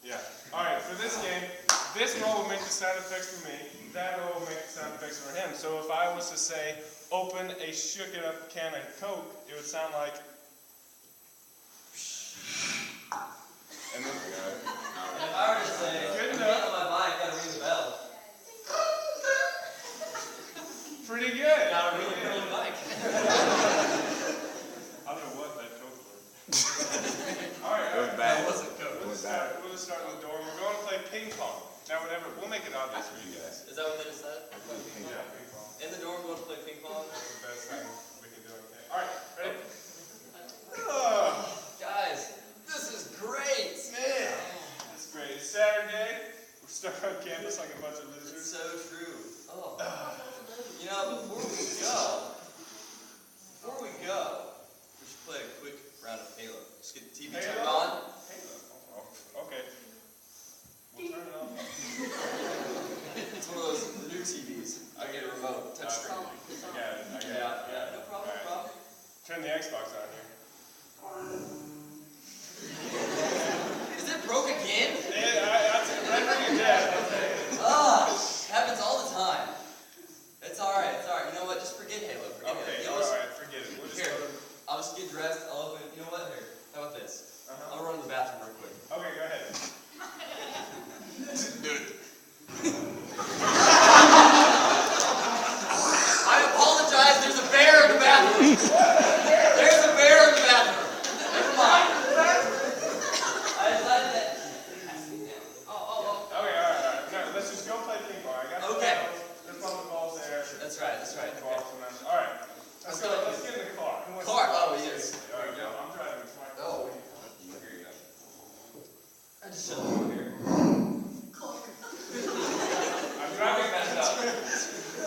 Yeah. Alright, for this game, this roll will make the sound effects for me, that roll will make the sound effects for him. So if I was to say, open a shook it up can of Coke, it would sound like. And then, and if I were to say, good get enough. on my bike, gotta ring the bell. Pretty good. Gotta ring the bell on the bike. I don't know what that Coke was. Alright, That wasn't Coke. We'll just start in the door. We're going to play ping pong. Now, we'll make it obvious for you guys. Is that what they just said? Yeah, ping pong. In the dorm, we're going to play ping pong? That's the best thing we can do. Okay. Alright, ready? Guys, this is great! Man, that's great. It's Saturday. We're stuck on campus like a bunch of It's losers. so true. Oh. You know, before we go, we should play a quick round of Halo. Just get the TV turned Halo? on. Halo. Oh, okay. We'll turn it on. It's one of those new TVs. I get a remote, touchscreen. I got it. Yeah, no problem, no problem. Turn the Xbox on here. Is it broke again? Yeah, I'll take it right from your dad. I'll take it. Happens all the time. It's alright, it's alright. You know what? Just forget Halo. Forget Okay, Halo. alright, forget it. We'll just Here, go to... I'll just get dressed. I'll open. You know what? Here, how about this? I'll run to the bathroom real quick. Okay, go ahead. Do it. I apologize. There's a bear in the bathroom. There's a bear in the bathroom. Never mind. I decided that. Okay, alright. No, let's just go play ping pong. I got Okay. There's public balls there. That's right. Balls and then... Alright. Let's go. Let's get in the car. Who wants Car. to- Oh, yes. Alright, go. I'm driving. It's my car. Oh. Here you go. I just shut over here.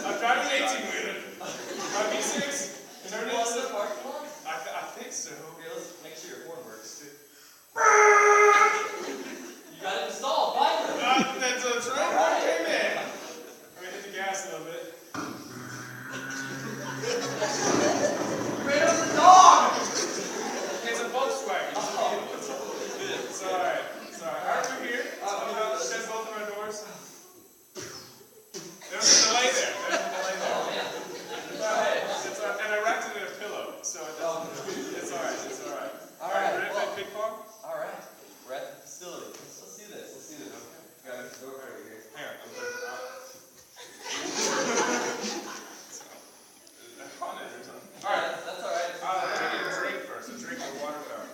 I'm driving 18-wheeler. My V6. Is there any the parking lot? I think so. Okay, let's make sure your horn works. You got it installed. Finally. That's right. Okay, man. Let me hit the gas a little bit. You ran over the dog. It's a Volkswagen. It's alright. It's alright. Alright, we're here. Shut both of our doors. There's a delay there. Oh, man. It's alright. And I wrapped it in a pillow, so it's alright. Alright, Ready to play ping pong? Alright. We're at the facility. Let's do this. Got it. Go over here. Hang on. I'm putting it on. On it or something. Alright. That's alright. Let me get a drink first. A drink of water fountain.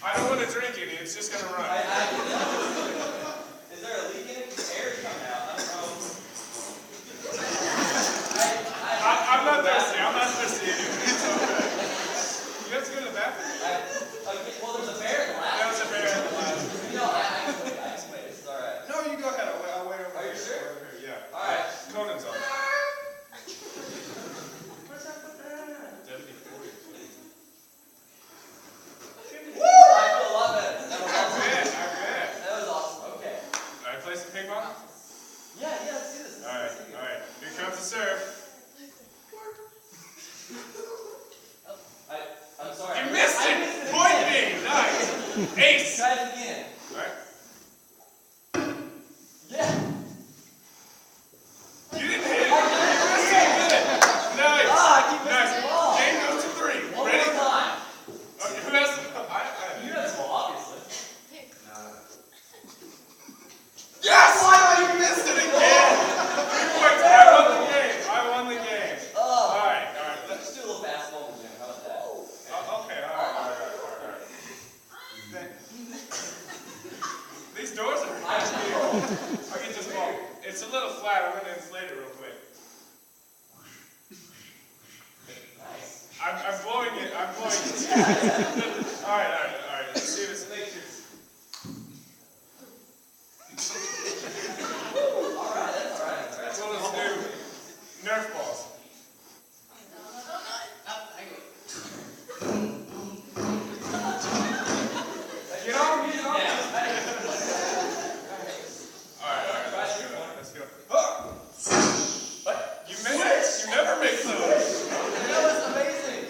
I don't want to drink any. It's just going to run. Is there a leak in it? Air coming out. I don't know. I'm not thirsty. I'm not thirsty anyway. It's okay. You have to go to the bathroom? Well, there's a bear in the last. There's a bear in the last. No, I can wait. This is alright. No, you go ahead. I'll wait over Are here. you sure? Over here. Yeah. Alright. Conan's on. Deputy 40. Woo! I feel a lot better. That was awesome. I bet. That was awesome. Okay. Alright, play some ping pong? Yeah, let's do this. Alright. Here comes the serve. I'm sorry. You missed it! Point me! Nice! Ace! Try it again. Alright. Yeah. You didn't hit it! You missed it! Nice! I keep missing Nice! the ball. Game goes to 3. One Ready? more time. Okay, who has the ball? You have the ball, obviously. Yes! You missed it again! 3 points. I won the game. Alright. Let's do a little basketball with him. How about that? Okay, alright. These doors are I know. I'll get this ball. It's a little flat. I'm going to inflate it real quick. Nice. I'm blowing it. Alright. Let's see if it's nature's. Alright, that's alright. That's what let's do. Nerf balls. Get on. Alright. Let's go. You never make those. That was amazing.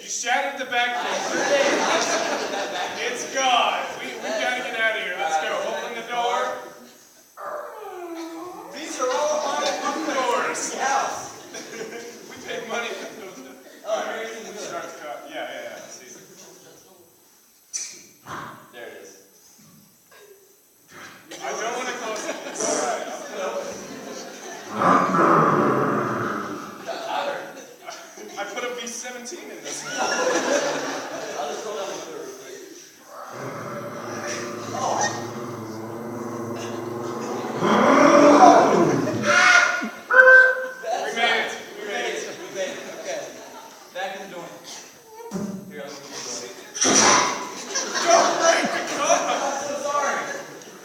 You shattered the back door. It's gone. We gotta get out of here. Let's go. Open the door. These are all haunted Doors. house. We paid money for those. Oh, here's the wheel. Starts cut. Yeah. See. There it is. I don't want to close it. It's alright. I put a V17 in this. I'll just roll down the window real quick. We made it. We made it. Okay. Back in the door. Here, I'll open the door. Don't break the car. I'm so sorry.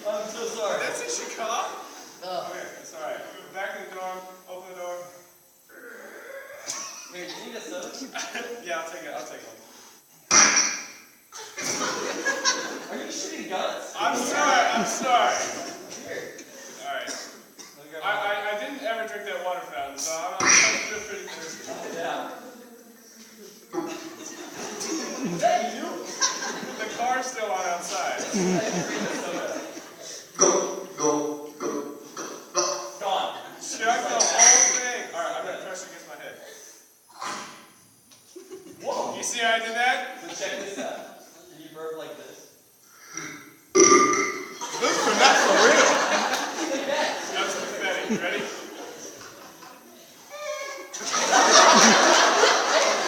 I'm so sorry. That's in Chicago? Okay, it's alright. Back in the door. Open the door. Here, do you need a soda? Yeah, I'll take it. I'll take one. Are you shooting guns? I'm sorry. Here. Alright. Let me grab my I didn't ever drink that water fountain, so I'm feel pretty thirsty. Yeah. Is that you? The car's still on outside. Gone. Chuck the whole thing. Alright, I'm gonna press against my head. Whoa. You see how I did that? So check this out. Can you burp like this? That's for real. Like that. That's pathetic. You ready?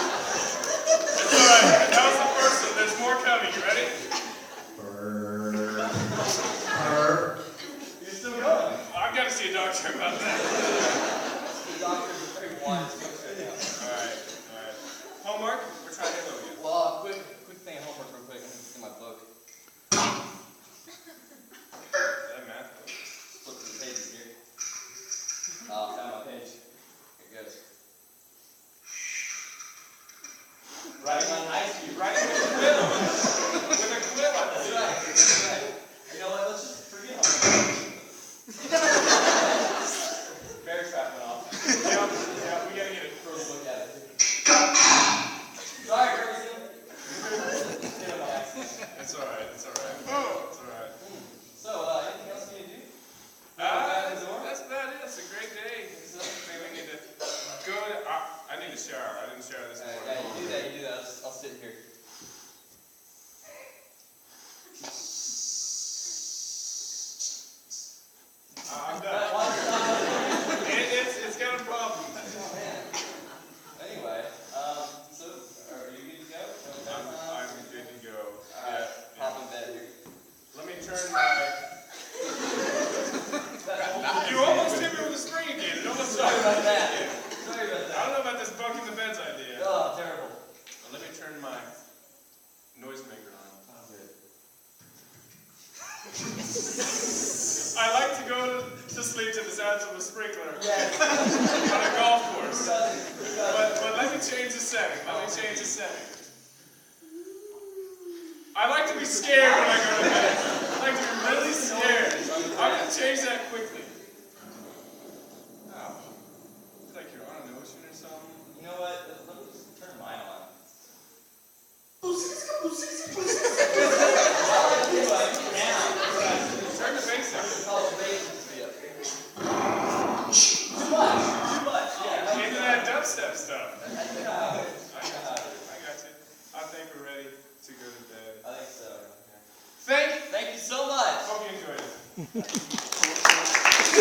It's alright. That was the first one. There's more coming. You ready? You're still going. I've got to see a doctor about that. The doctors are very wise folks right now. Alright. Homework? We're trying to go again. Well, quick thing of homework real quick. I'm just in my book. Is that math? Flip through the pages here. Found my page. Here it goes. Writing on ice cube. Writing with a quill. With a quill. That's right. That's right. You know what? Let's just forget all that. Bear trap went off. Yeah, we gotta get it. Throw the book at it. Sorry, Curtis. It's alright. It's alright. So, anything else you need to do? That's about it. It's a great day. It's something we need to go to. I need to shower. I didn't shower this morning. Yeah, you do that. I'll sit here. I'm done. It's got a problem. Oh, man. Anyway, so, are you good to go? I'm good to go. Alright, pop in bed here. Let me turn my. You almost hit me with a spring again. It almost Sorry about that. again. Sorry about I that. don't know about this bunking the beds idea. Oh, terrible. Let me turn my noisemaker on. Oh, good. I like to go to sleep to the sounds of a sprinkler Yes. on a golf course. Who doesn't? But let me change the setting. I like to be scared when I go to bed. I like to be really scared. I'm going to change that quickly. Oh. It's like you're on an ocean or something. You know what? Let me just turn mine on. Turn the bass up. Too much. Yeah. Into that dubstep stuff. I I got you. I think we're ready to go to bed. think so. Thank Thank you so much. Hope you enjoyed it.